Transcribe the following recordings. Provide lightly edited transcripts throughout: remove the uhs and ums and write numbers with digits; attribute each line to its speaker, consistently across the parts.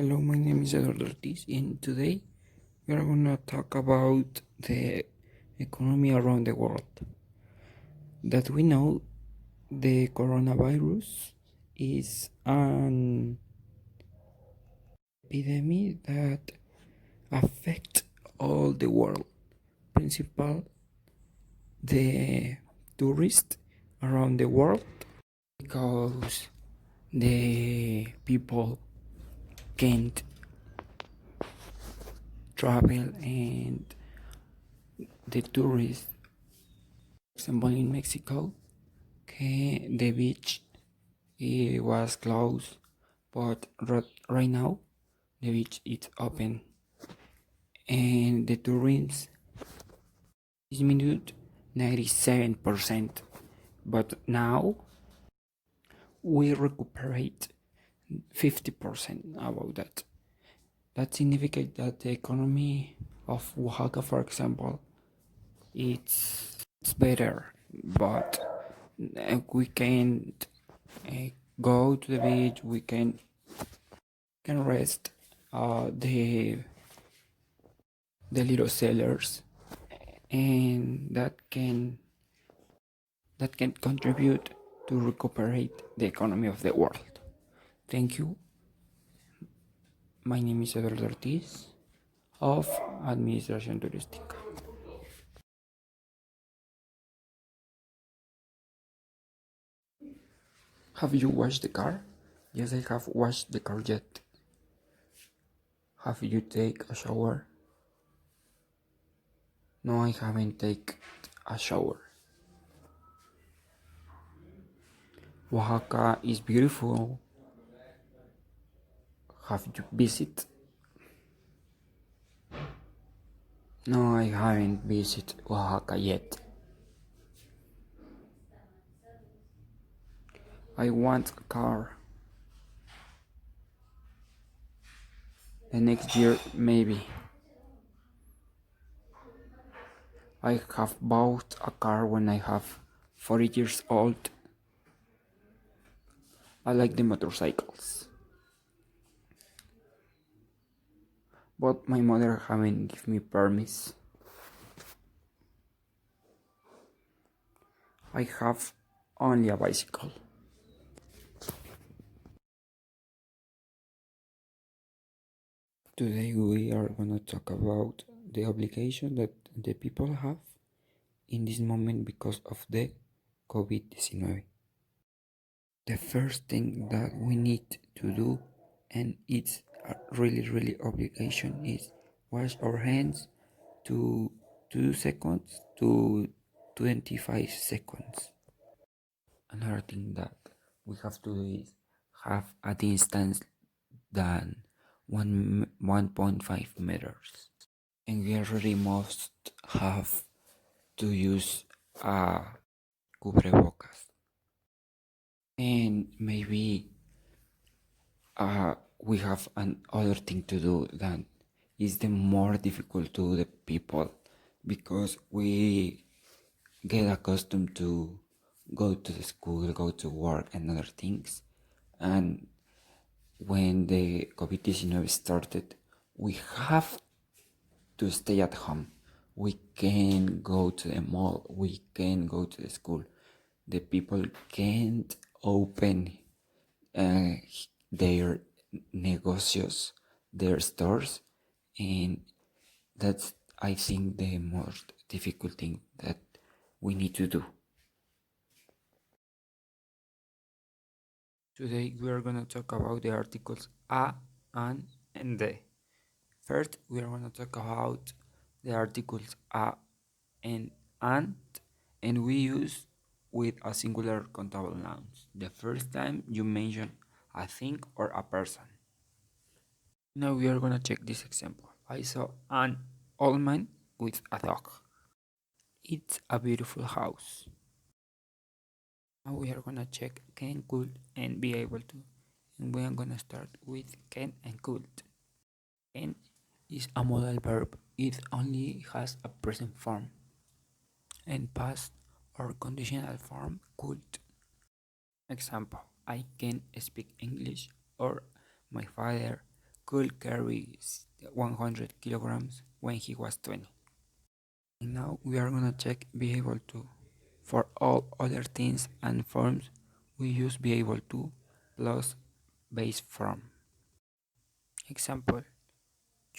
Speaker 1: Hello, my name is Eduardo Ortiz, and today we are gonna talk about the economy around the world. That we know the coronavirus is an epidemic that affects all the world, principal the tourists around the world, because the people can't travel and the tourists, for example, in Mexico, the beach it was closed, but right now the beach is open and the tourism is minute 97%. But now we recuperate 50% about that. That significates that the economy of Oaxaca, for example, it's better, but we can't go to the beach. We can rest the little sellers, and that can contribute to recuperate the economy of the world. Thank you. My name is Eduardo Ortiz of Administración Turística. Have you washed the car? Yes, I have washed the car yet. Have you take a shower? No, I haven't take a shower. Oaxaca is beautiful. Have you visit? No, I haven't visited Oaxaca yet. I want a car. The next year, maybe. I have bought a car when I have 40 years old. I like the motorcycles. But my mother haven't give me permits. I have only a bicycle. Today we are gonna talk about the obligation that the people have in this moment because of the COVID-19. The first thing that we need to do, and it's a really obligation, is wash our hands to 2 seconds to 25 seconds. Another thing that we have to do is have a distance than 1.5 meters, and we already must have to use a cubrebocas, and maybe we have another thing to do that is the more difficult to the people, because we get accustomed to go to the school, go to work and other things, and when the COVID-19 started, we have to stay at home. We can go to the mall, we can go to the school. The people can't open their negocios, their stores, and that's, I think, the most difficult thing that we need to do. Today we are gonna talk about the articles a, and the. First, we are gonna talk about the articles a and and we use with a singular countable nouns. The first time you mention a thing or a person. Now we are gonna check this example. I saw an old man with a dog. It's a beautiful house. Now we are gonna check can, could, and be able to. And we are gonna start with can and could. Can is a modal verb. It only has a present form. And past or conditional form could. Example, I can speak English, or my father could carry 100 kilograms when he was 20. And now we are gonna check be able to. For all other things and forms, we use be able to plus base form. Example,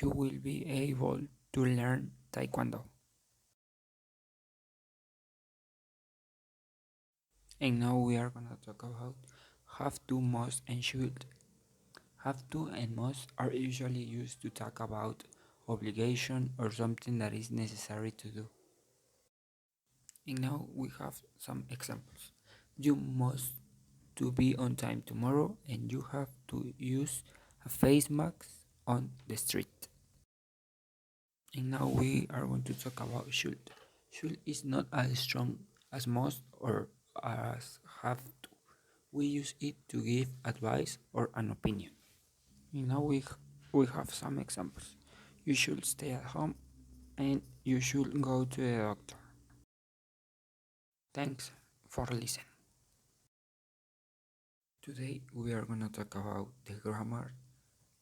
Speaker 1: you will be able to learn Taekwondo. And now we are gonna talk about have to, must, and should. Have to and must are usually used to talk about obligation or something that is necessary to do. And now we have some examples. You must to be on time tomorrow and you have to use a face mask on the street. And now we are going to talk about should. Should is not as strong as must or as have to. We use it to give advice or an opinion. And now we have some examples. You should stay at home and you should go to the doctor. Thanks for listening. Today we are gonna talk about the grammar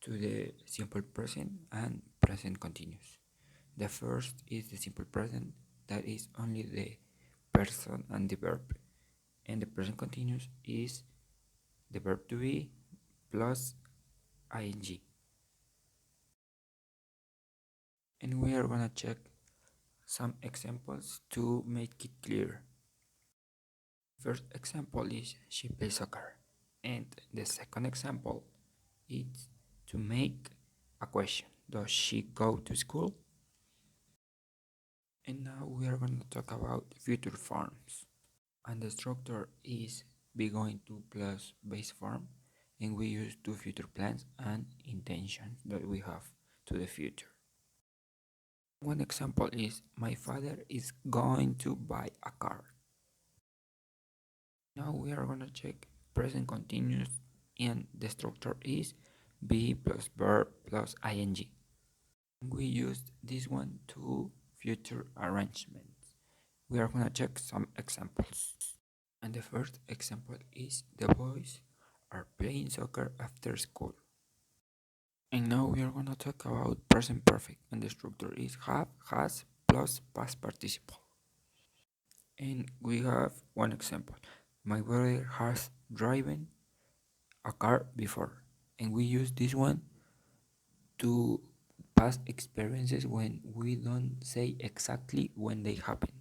Speaker 1: to the simple present and present continuous. The first is the simple present, that is only the person and the verb, and the present continuous is the verb to be plus ing. And we are gonna check some examples to make it clear. First example is she plays soccer, and the second example is to make a question. Does she go to school? And now we are going to talk about future forms. And the structure is be going to plus base form, and we use two future plans and intentions that we have to the future. One example is my father is going to buy a car. Now we are going to check present continuous, and the structure is be plus verb plus ing. We used this one to future arrangements. We are going to check some examples. And the first example is the boys are playing soccer after school. And now we are going to talk about present perfect, and the structure is have, has plus past participle. And we have one example. My brother has driven a car before, and we use this one to past experiences when we don't say exactly when they happened.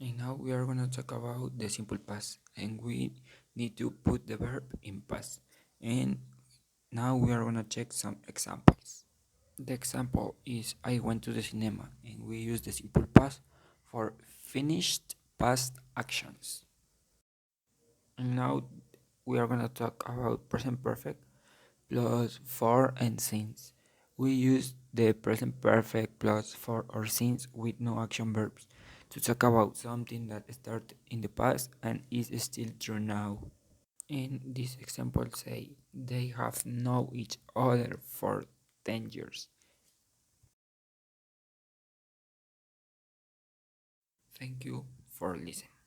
Speaker 1: And now we are going to talk about the simple past, and we need to put the verb in past. And now we are going to check some examples. The example is I went to the cinema, and we use the simple past for finished past actions. And now we are going to talk about present perfect plus for and since. We use the present perfect plus for or since with no action verbs to talk about something that started in the past and is still true now. In this example say they have known each other for 10 years. Thank you for listening.